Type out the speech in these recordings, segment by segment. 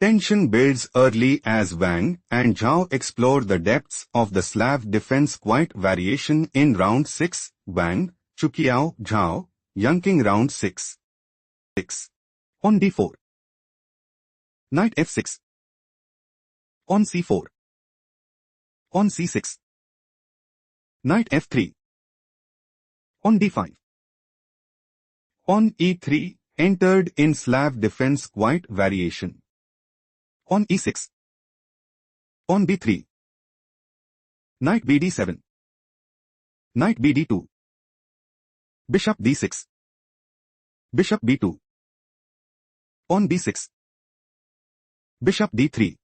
Tension builds early as Wang and Zhao explore the depths of the Slav defense quite variation in round 6, Wang, Chuqiao, Zhao, Yunqing round 6. On d4. Knight f6. On c4. On c6. Knight f3. On d5. On e3, entered in Slav defense quite variation. On e6. On b3. Knight bd7. Knight bd2. Bishop d6. Bishop b2. On b6. Bishop d3.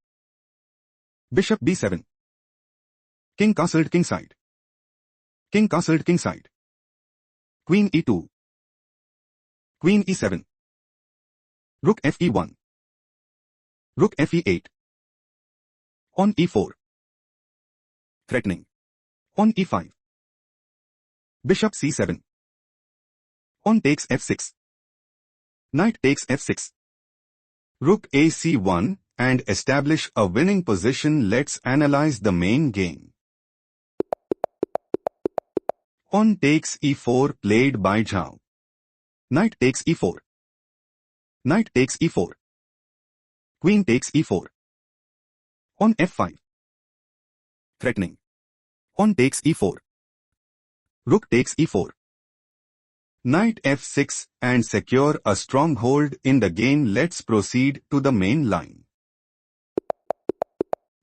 Bishop b7. King castled kingside. King castled kingside. Queen e2. Queen e7. Rook fe1. Rook fe8. On e4. Threatening. On e5. Bishop c7. On takes f6. Knight takes f6. Rook ac1 and establish a winning position. Let's analyze the main game. On takes e4 played by Zhao. Knight takes e4. Knight takes e4. Queen takes e4. On f5. Threatening. On takes e4. Rook takes e4. Knight f6 and secure a stronghold in the game. Let's proceed to the main line.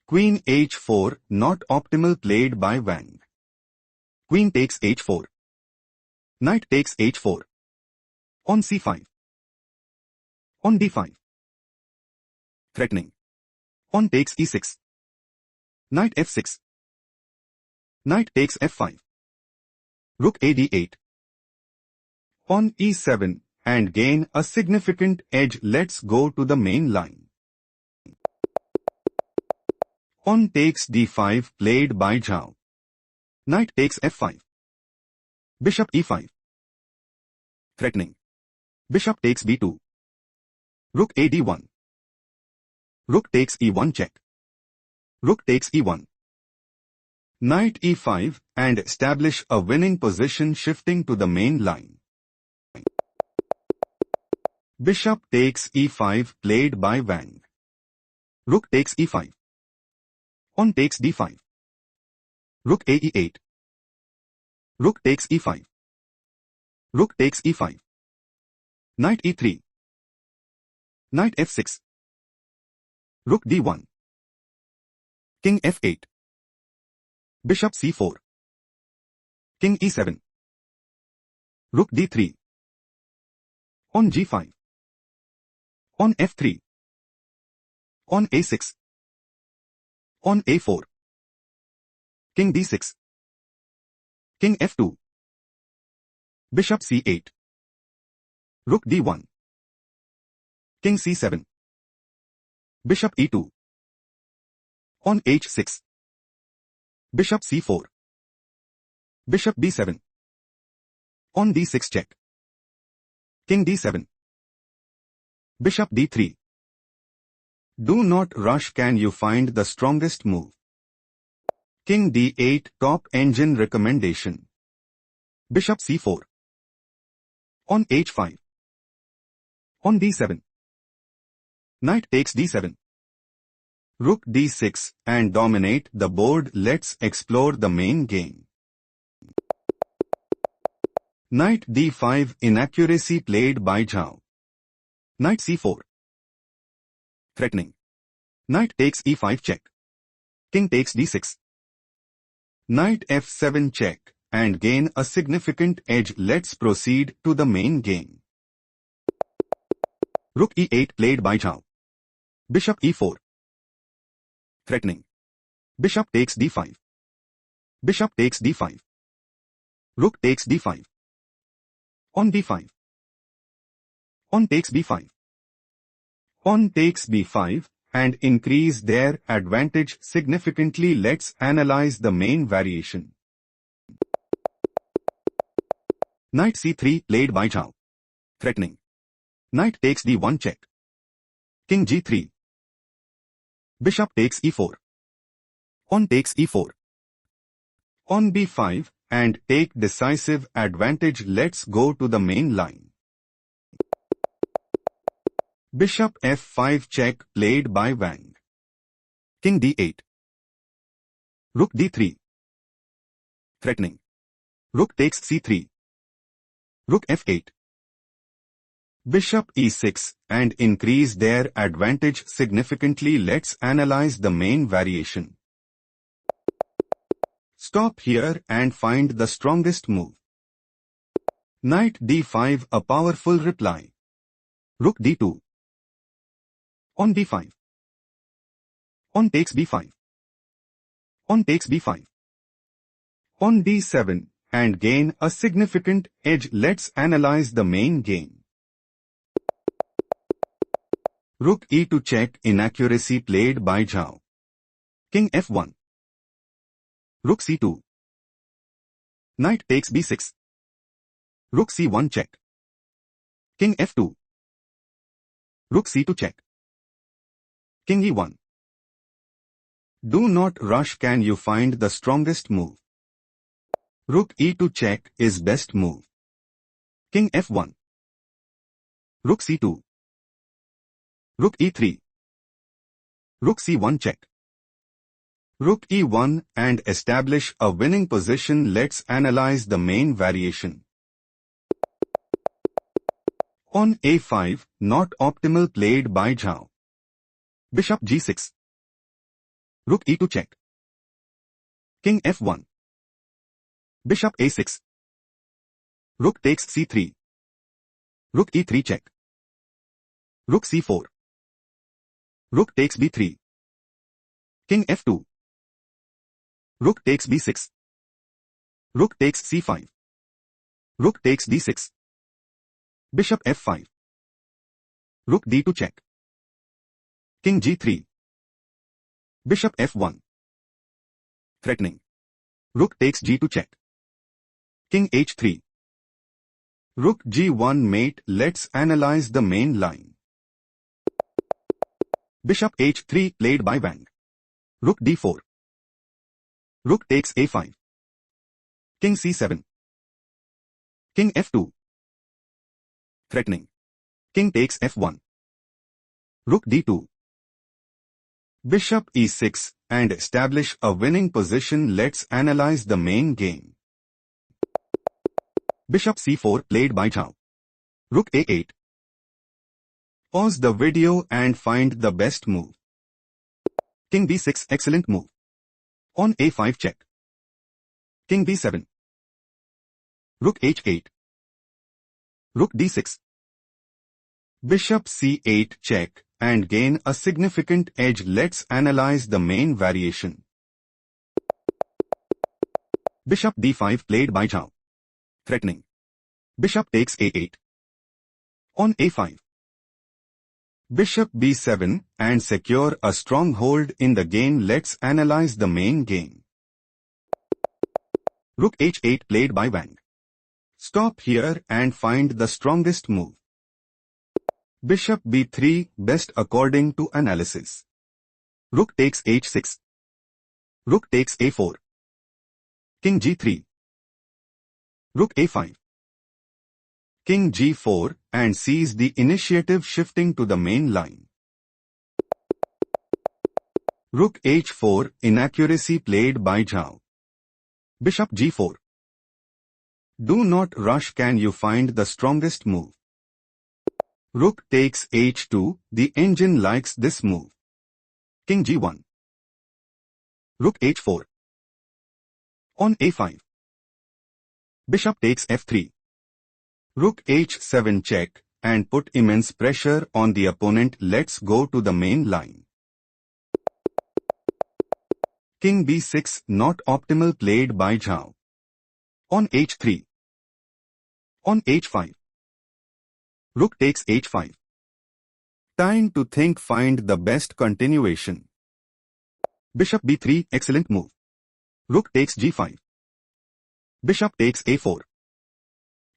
Queen h4 not optimal played by Wang. Queen takes h4. Knight takes h4. On c5. On d5. Threatening. On takes e6. Knight f6. Knight takes f5. Rook ad8. On e7 and gain a significant edge. Let's go to the main line. On takes d5 played by Zhao. Knight takes f5. Bishop e5. Threatening. Bishop takes b2. Rook ad1. Rook takes e1 check. Rook takes e1. Knight e5 and establish a winning position. Shifting to the main line. Bishop takes e5 played by Wang. Rook takes e5. On takes d5. Rook ae8. Rook takes e5. Rook takes e5. Knight e3. Knight f6. Rook d1. King f8. Bishop c4. King e7. Rook d3. On g5. On f3. On a6. On a4. King d6. King f2. Bishop c8. Rook d1. King c7. Bishop e2. On h6. Bishop c4. Bishop b7. On d6 check. King d7. Bishop d3. Do not rush. Can you find the strongest move? King d8 top engine recommendation. Bishop c4. On h5. On d7. Knight takes d7. Rook d6 and dominate the board. Let's explore the main game. Knight d5 inaccuracy played by Zhao. Knight c4. Threatening. Knight takes e5 check. King takes d6. Knight f7 check and gain a significant edge. Let's proceed to the main game. Rook e8 played by Zhao. Bishop e4. Threatening. Bishop takes d5. Bishop takes d5. Rook takes d5. On d5. On takes b5. On takes b5 and increase their advantage significantly. Let's analyze the main variation. Knight c3 played by Zhao. Threatening. Knight takes d1 check. King g3. Bishop takes e4. Pawn takes e4. On b5 and take decisive advantage. Let's go to the main line. Bishop f5 check played by Wang. King d8. Rook d3. Threatening. Rook takes c3. Rook f8. Bishop e6 and increase their advantage significantly. Let's analyze the main variation. Stop here and find the strongest move. Knight d5, a powerful reply. Rook d2. On d5. On takes b5. On takes b5. On d7 and gain a significant edge. Let's analyze the main game. Rook e2 check, inaccuracy played by Zhao. King f1. Rook c2. Knight takes b6. Rook c1 check. King f2. Rook c2 check. King e1. Do not rush. Can you find the strongest move? Rook e2 check is best move. King f1. Rook c2. Rook e3. Rook c1 check. Rook e1 and establish a winning position. Let's analyze the main variation. On a5, not optimal played by Zhao. Bishop g6. Rook e2 check. King f1. Bishop a6. Rook takes c3. Rook e3 check. Rook c4. Rook takes b3. King f2. Rook takes b6. Rook takes c5. Rook takes d6. Bishop f5. Rook d2 check. King g3. Bishop f1. Threatening. Rook takes g2 check. King h3. Rook g1 mate. Let's analyze the main line. Bishop h3 played by Wang. Rook d4. Rook takes a5. King c7. King f2. Threatening. King takes f1. Rook d2. Bishop e6 and establish a winning position. Let's analyze the main game. Bishop c4 played by Zhao. Rook a8. Pause the video and find the best move. King b6, excellent move. On a5 check. King b7. Rook h8. Rook d6. Bishop c8 check and gain a significant edge. Let's analyze the main variation. Bishop d5 played by Zhao. Threatening. Bishop takes a8. On a5. Bishop b7 and secure a stronghold in the game. Let's analyze the main game. Rook h8 played by Wang. Stop here and find the strongest move. Bishop b3 best according to analysis. Rook takes h6. Rook takes a4. King g3. Rook a5. King g4 and seize the initiative, shifting to the main line. Rook h4 inaccuracy played by Zhao. Bishop g4. Do not rush. Can you find the strongest move? Rook takes h2. The engine likes this move. King g1. Rook h4. On a5. Bishop takes f3. Rook h7 check and put immense pressure on the opponent. Let's go to the main line. King b6 not optimal played by Zhao. On h3. On h5. Rook takes h5. Time to think, find the best continuation. Bishop b3, excellent move. Rook takes g5. Bishop takes a4.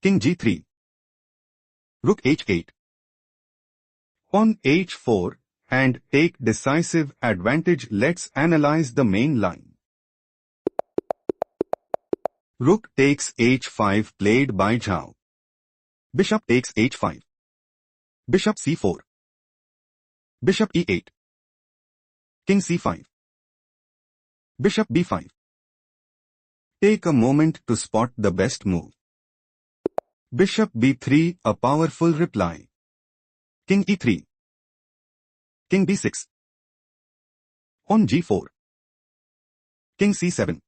King g3. Rook h8. On h4 and take decisive advantage. Let's analyze the main line. Rook takes h5 played by Zhao. Bishop takes h5. Bishop c4. Bishop e8. King c5. Bishop b5. Take a moment to spot the best move. Bishop b3, a powerful reply. King e3. King b6. On g4. King c7.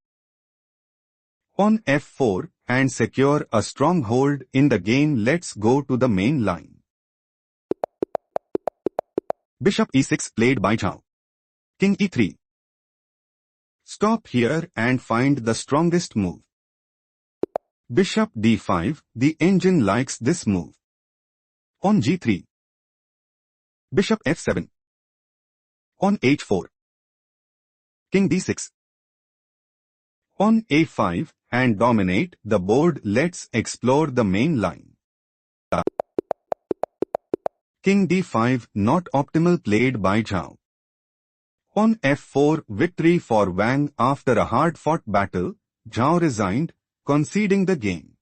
On f4, and secure a stronghold in the game. Let's go to the main line. Bishop e6 played by Zhao. King e3. Stop here and find the strongest move. Bishop d5, the engine likes this move. On g3. Bishop f7. On h4. King d6. On a5, and dominate the board. Let's explore the main line. King d5, not optimal played by Zhao. On f4, victory for Wang. After a hard-fought battle, Zhao resigned, conceding the game.